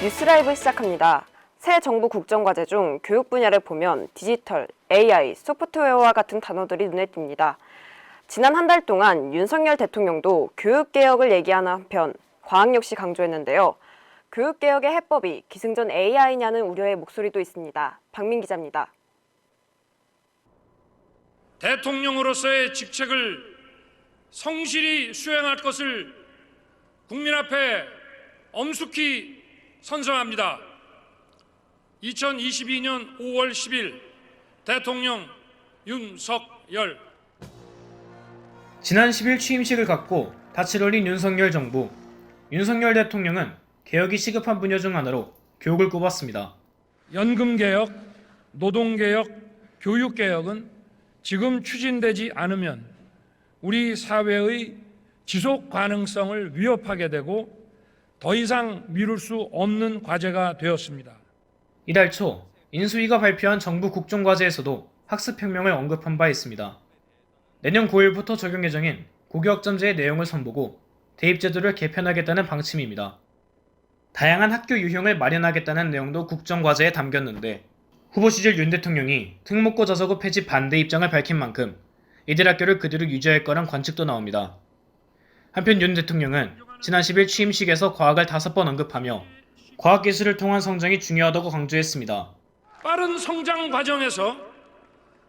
뉴스라이브 시작합니다. 새 정부 국정과제 중 교육 분야를 보면 디지털, AI, 소프트웨어와 같은 단어들이 눈에 띕니다. 지난 한 달 동안 윤석열 대통령도 교육개혁을 얘기하는 한편 과학 역시 강조했는데요. 교육개혁의 해법이 기승전 AI냐는 우려의 목소리도 있습니다. 박민 기자입니다. 대통령으로서의 직책을 성실히 수행할 것을 국민 앞에 엄숙히 선서합니다. 2022년 5월 10일 대통령 윤석열. 지난 10일 취임식을 갖고 닻을 올린 윤석열 정부. 윤석열 대통령은 개혁이 시급한 분야 중 하나로 교육을 꼽았습니다. 연금개혁, 노동개혁, 교육개혁은 지금 추진되지 않으면 우리 사회의 지속 가능성을 위협하게 되고 더 이상 미룰 수 없는 과제가 되었습니다. 이달 초 인수위가 발표한 정부 국정과제에서도 학습혁명을 언급한 바 있습니다. 내년 9일부터 적용 예정인 고교학점제의 내용을 선보고 대입제도를 개편하겠다는 방침입니다. 다양한 학교 유형을 마련하겠다는 내용도 국정과제에 담겼는데 후보 시절 윤 대통령이 특목고 자사고 폐지 반대 입장을 밝힌 만큼 이들 학교를 그대로 유지할 거란 관측도 나옵니다. 한편 윤 대통령은 지난 10일 취임식에서 과학을 5번 언급하며 과학기술을 통한 성장이 중요하다고 강조했습니다. 빠른 성장 과정에서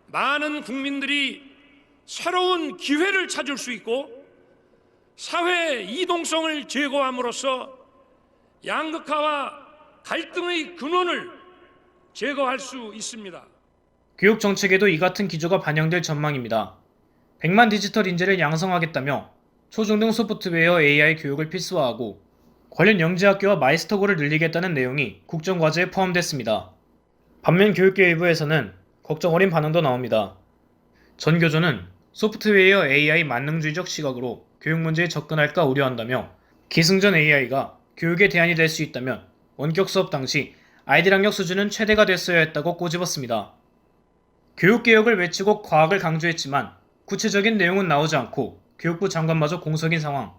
많은 국민들이 새로운 기회를 찾을 수 있고 사회 이동성을 제거함으로써 양극화와 갈등의 근원을 제거할 수 있습니다. 교육 정책에도 이 같은 기조가 반영될 전망입니다. 100만 디지털 인재를 양성하겠다며 초중등 소프트웨어 AI 교육을 필수화하고 관련 영재학교와 마이스터고를 늘리겠다는 내용이 국정과제에 포함됐습니다. 반면 교육계 일부에서는 걱정 어린 반응도 나옵니다. 전 교조는 소프트웨어 AI 만능주의적 시각으로 교육 문제에 접근할까 우려한다며 기승전 AI가 교육의 대안이 될 수 있다면 원격 수업 당시 아이들 학력 수준은 최대가 됐어야 했다고 꼬집었습니다. 교육개혁을 외치고 과학을 강조했지만 구체적인 내용은 나오지 않고 교육부 장관마저 공석인 상황.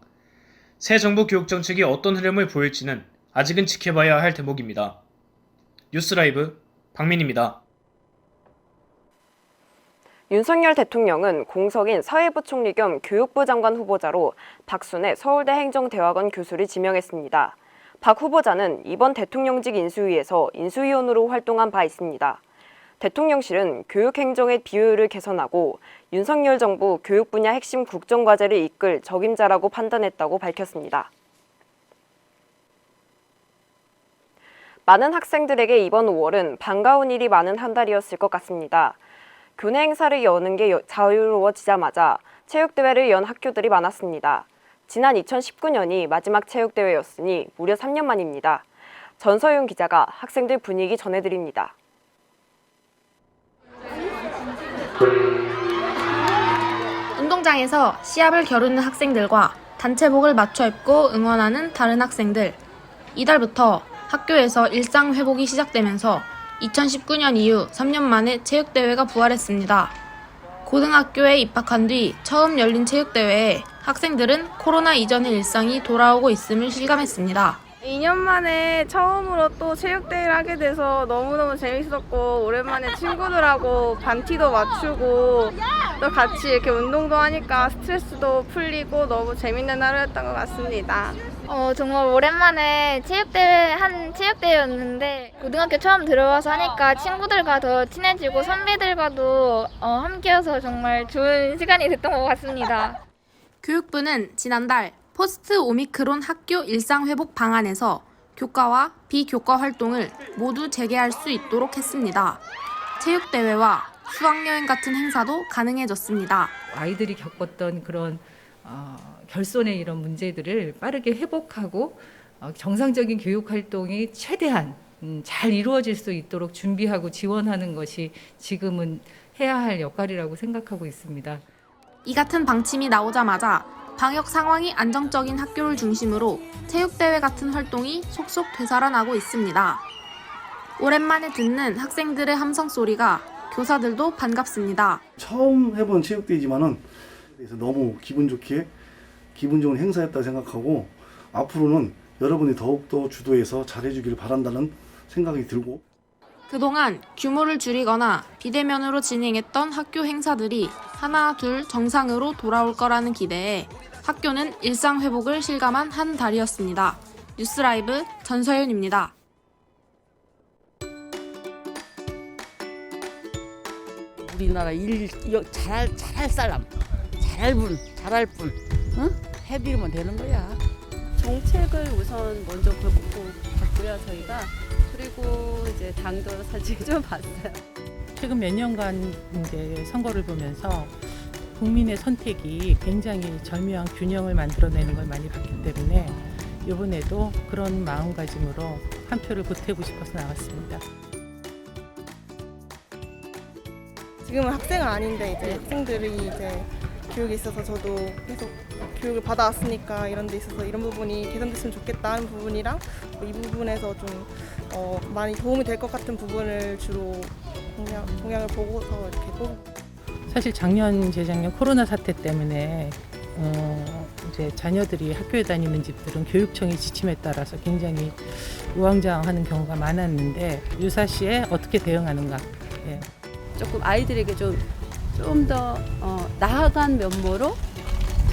새 정부 교육정책이 어떤 흐름을 보일지는 아직은 지켜봐야 할 대목입니다. 뉴스라이브 박민입니다. 윤석열 대통령은 공석인 사회부 총리 겸 교육부 장관 후보자로 박순애 서울대 행정대학원 교수를 지명했습니다. 박 후보자는 이번 대통령직 인수위에서 인수위원으로 활동한 바 있습니다. 대통령실은 교육행정의 비효율을 개선하고 윤석열 정부 교육 분야 핵심 국정과제를 이끌 적임자라고 판단했다고 밝혔습니다. 많은 학생들에게 이번 5월은 반가운 일이 많은 한 달이었을 것 같습니다. 교내 행사를 여는 게 자유로워지자마자 체육대회를 연 학교들이 많았습니다. 지난 2019년이 마지막 체육대회였으니 무려 3년 만입니다. 전서윤 기자가 학생들 분위기 전해드립니다. 운동장에서 시합을 겨루는 학생들과 단체복을 맞춰 입고 응원하는 다른 학생들. 이달부터 학교에서 일상 회복이 시작되면서 2019년 이후 3년 만에 체육대회가 부활했습니다. 고등학교에 입학한 뒤 처음 열린 체육대회에 학생들은 코로나 이전의 일상이 돌아오고 있음을 실감했습니다. 2년 만에 처음으로 또 체육대회를 하게 돼서 너무너무 재밌었고 오랜만에 친구들하고 반티도 맞추고 또 같이 이렇게 운동도 하니까 스트레스도 풀리고 너무 재밌는 하루였던 것 같습니다. 정말 오랜만에 한 체육대회였는데 고등학교 처음 들어와서 하니까 친구들과 더 친해지고 선배들과도 함께여서 정말 좋은 시간이 됐던 것 같습니다. 교육부는 지난달 포스트 오미크론 학교 일상회복 방안에서 교과와 비교과 활동을 모두 재개할 수 있도록 했습니다. 체육대회와 수학여행 같은 행사도 가능해졌습니다. 아이들이 겪었던 그런 결손의 이런 문제들을 빠르게 회복하고 정상적인 교육 활동이 최대한 잘 이루어질 수 있도록 준비하고 지원하는 것이 지금은 해야 할 역할이라고 생각하고 있습니다. 이 같은 방침이 나오자마자 방역 상황이 안정적인 학교를 중심으로 체육대회 같은 활동이 속속 되살아나고 있습니다. 오랜만에 듣는 학생들의 함성 소리가 교사들도 반갑습니다. 처음 해본 체육대회지만은 너무 기분 좋은 행사였다 생각하고 앞으로는 여러분이 더욱더 주도해서 잘해주길 바란다는 생각이 들고 그동안 규모를 줄이거나 비대면으로 진행했던 학교 행사들이 하나 둘 정상으로 돌아올 거라는 기대에 학교는 일상 회복을 실감한 한 달이었습니다. 뉴스라이브 전서윤입니다. 우리나라 일 잘할 사람, 잘할 분, 응? 해드리면 되는 거야. 정책을 우선 먼저 보고 봤고요, 저희가. 그리고 이제 당도 사실 좀 봤어요. 최근 몇 년간 이제 선거를 보면서 국민의 선택이 굉장히 절묘한 균형을 만들어내는 걸 많이 봤기 때문에 이번에도 그런 마음가짐으로 한 표를 보태고 싶어서 나왔습니다. 지금은 학생은 아닌데 이제 학생들이 이제 교육에 있어서 저도 계속 교육을 받아왔으니까 이런 데 있어서 이런 부분이 개선됐으면 좋겠다 하는 부분이랑 이 부분에서 좀 많이 도움이 될 것 같은 부분을 주로 공약을 보고서 이렇게 뽑고. 사실 작년, 재작년 코로나 사태 때문에 이제 자녀들이 학교에 다니는 집들은 교육청의 지침에 따라서 굉장히 우왕좌왕하는 경우가 많았는데 유사시에 어떻게 대응하는가. 예. 조금 아이들에게 좀 더 나아간 면모로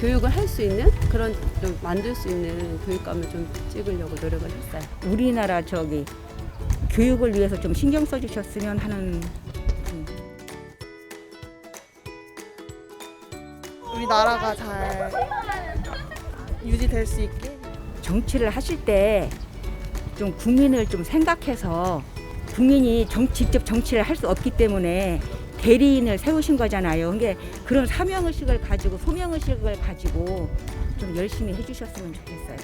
교육을 할 수 있는 그런 좀 만들 수 있는 교육감을 좀 찍으려고 노력을 했어요. 우리나라 교육을 위해서 좀 신경 써주셨으면 하는. 우리나라가 잘 유지될 수 있게. 정치를 하실 때 좀 국민을 좀 생각해서 국민이 직접 정치를 할 수 없기 때문에 대리인을 세우신 거잖아요. 그러니까 그런 사명의식을 가지고 소명의식을 가지고 좀 열심히 해주셨으면 좋겠어요.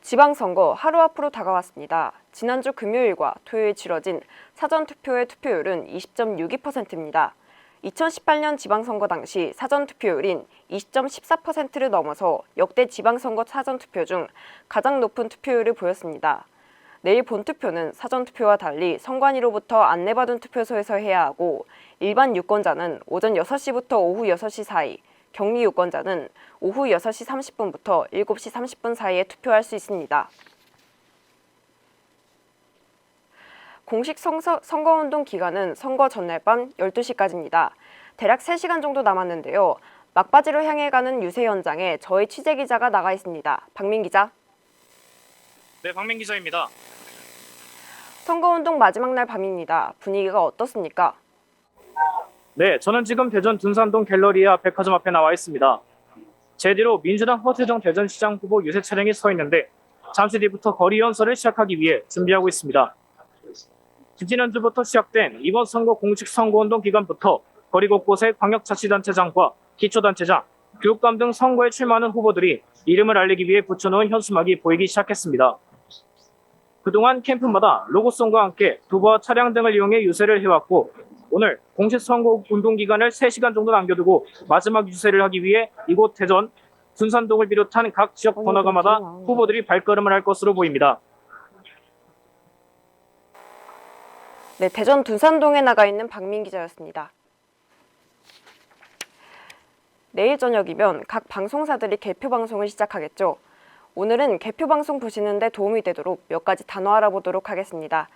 지방선거 하루 앞으로 다가왔습니다. 지난주 금요일과 토요일 치러진 사전투표의 투표율은 20.62%입니다. 2018년 지방선거 당시 사전투표율인 20.14%를 넘어서 역대 지방선거 사전투표 중 가장 높은 투표율을 보였습니다. 내일 본투표는 사전투표와 달리 선관위로부터 안내받은 투표소에서 해야 하고 일반 유권자는 오전 6시부터 오후 6시 사이, 격리 유권자는 오후 6시 30분부터 7시 30분 사이에 투표할 수 있습니다. 공식 선거운동 기간은 선거 전날 밤 12시까지입니다. 대략 3시간 정도 남았는데요. 막바지로 향해 가는 유세 현장에 저희 취재기자가 나가 있습니다. 박민 기자. 네, 박민 기자입니다. 선거운동 마지막 날 밤입니다. 분위기가 어떻습니까? 네, 저는 지금 대전 둔산동 갤러리아 백화점 앞에 나와 있습니다. 제 뒤로 민주당 허태정 대전시장 후보 유세 차량이 서 있는데 잠시 뒤부터 거리 연설을 시작하기 위해 준비하고 있습니다. 지지난주부터 시작된 이번 선거 공식 선거운동 기간부터 거리 곳곳에 광역자치단체장과 기초단체장, 교육감 등 선거에 출마하는 후보들이 이름을 알리기 위해 붙여놓은 현수막이 보이기 시작했습니다. 그동안 캠프마다 로고송과 함께 두부와 차량 등을 이용해 유세를 해왔고 오늘 공식 선거 운동 기간을 3시간 정도 남겨두고 마지막 유세를 하기 위해 이곳 대전, 둔산동을 비롯한 각 지역 번화가마다 후보들이 발걸음을 할 것으로 보입니다. 네, 대전 둔산동에 나가 있는 박민 기자였습니다. 내일 저녁이면 각 방송사들이 개표 방송을 시작하겠죠. 오늘은 개표 방송 보시는데 도움이 되도록 몇 가지 단어 알아보도록 하겠습니다.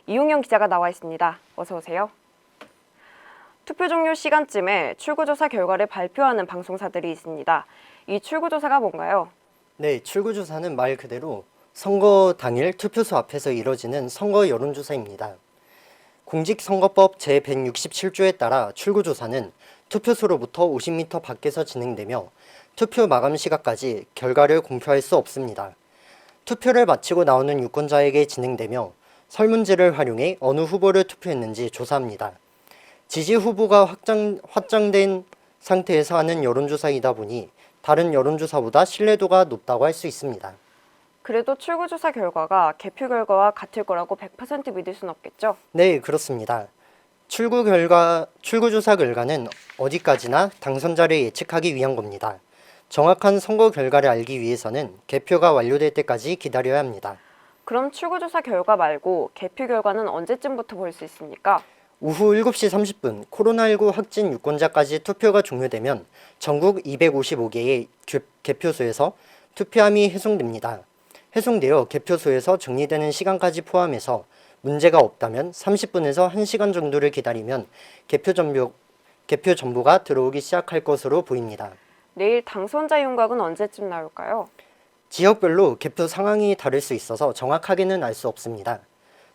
이용영 기자가 나와 있습니다. 어서 오세요. 투표 종료 시간쯤에 출구조사 결과를 발표하는 방송사들이 있습니다. 이 출구조사가 뭔가요? 네, 출구조사는 말 그대로 선거 당일 투표소 앞에서 이뤄지는 선거 여론조사입니다. 공직선거법 제167조에 따라 출구조사는 투표소로부터 50m 밖에서 진행되며 투표 마감 시각까지 결과를 공표할 수 없습니다. 투표를 마치고 나오는 유권자에게 진행되며 설문지를 활용해 어느 후보를 투표했는지 조사합니다. 지지 후보가 확정된 상태에서 하는 여론조사이다 보니 다른 여론조사보다 신뢰도가 높다고 할 수 있습니다. 그래도 출구조사 결과가 개표 결과와 같을 거라고 100% 믿을 순 없겠죠? 네, 그렇습니다. 출구조사 결과는 어디까지나 당선자를 예측하기 위한 겁니다. 정확한 선거 결과를 알기 위해서는 개표가 완료될 때까지 기다려야 합니다. 그럼 출구조사 결과 말고 개표 결과는 언제쯤부터 볼 수 있습니까? 오후 7시 30분 코로나19 확진 유권자까지 투표가 종료되면 전국 255개의 개표소에서 투표함이 해송됩니다. 해송되어 개표소에서 정리되는 시간까지 포함해서 문제가 없다면 30분에서 1시간 정도를 기다리면 개표 전부가 들어오기 시작할 것으로 보입니다. 내일 당선자 윤곽은 언제쯤 나올까요? 지역별로 개표 상황이 다를 수 있어서 정확하게는 알 수 없습니다.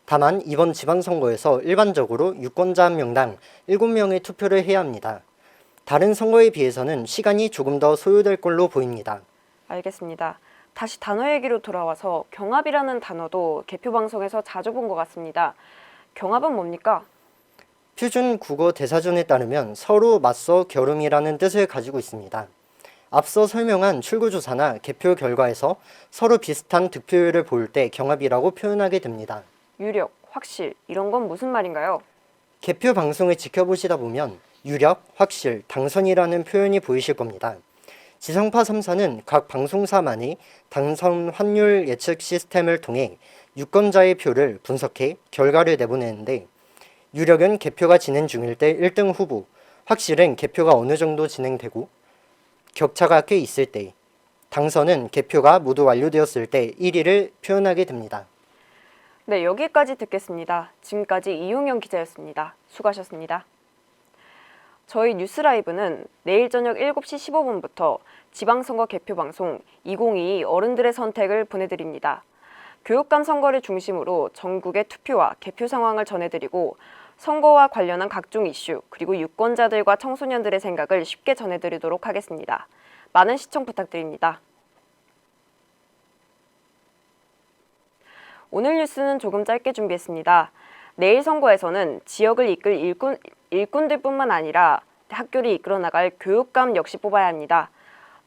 다만 이번 지방선거에서 일반적으로 유권자 한 명당 7명의 투표를 해야 합니다. 다른 선거에 비해서는 시간이 조금 더 소요될 걸로 보입니다. 알겠습니다. 다시 단어 얘기로 돌아와서 경합이라는 단어도 개표 방송에서 자주 본 것 같습니다. 경합은 뭡니까? 표준 국어 대사전에 따르면 서로 맞서 겨룸이라는 뜻을 가지고 있습니다. 앞서 설명한 출구조사나 개표 결과에서 서로 비슷한 득표율을 볼 때 경합이라고 표현하게 됩니다. 유력, 확실 이런 건 무슨 말인가요? 개표 방송을 지켜보시다 보면 유력, 확실, 당선이라는 표현이 보이실 겁니다. 지성파 3사는 각 방송사만의 당선 환율 예측 시스템을 통해 유권자의 표를 분석해 결과를 내보내는데 유력은 개표가 진행 중일 때 1등 후보, 확실은 개표가 어느 정도 진행되고 격차가 꽤 있을 때, 당선은 개표가 모두 완료되었을 때 1위를 표현하게 됩니다. 네, 여기까지 듣겠습니다. 지금까지 이용영 기자였습니다. 수고하셨습니다. 저희 뉴스라이브는 내일 저녁 7시 15분부터 지방선거 개표 방송 2022 어른들의 선택을 보내드립니다. 교육감 선거를 중심으로 전국의 투표와 개표 상황을 전해드리고 선거와 관련한 각종 이슈 그리고 유권자들과 청소년들의 생각을 쉽게 전해드리도록 하겠습니다. 많은 시청 부탁드립니다. 오늘 뉴스는 조금 짧게 준비했습니다. 내일 선거에서는 지역을 이끌 일꾼들뿐만 아니라 학교를 이끌어 나갈 교육감 역시 뽑아야 합니다.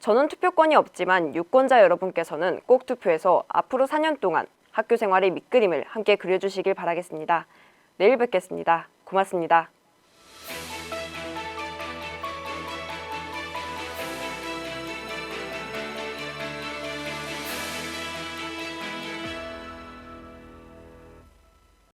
저는 투표권이 없지만 유권자 여러분께서는 꼭 투표해서 앞으로 4년 동안 학교 생활의 밑그림을 함께 그려주시길 바라겠습니다. 내일 뵙겠습니다. 고맙습니다.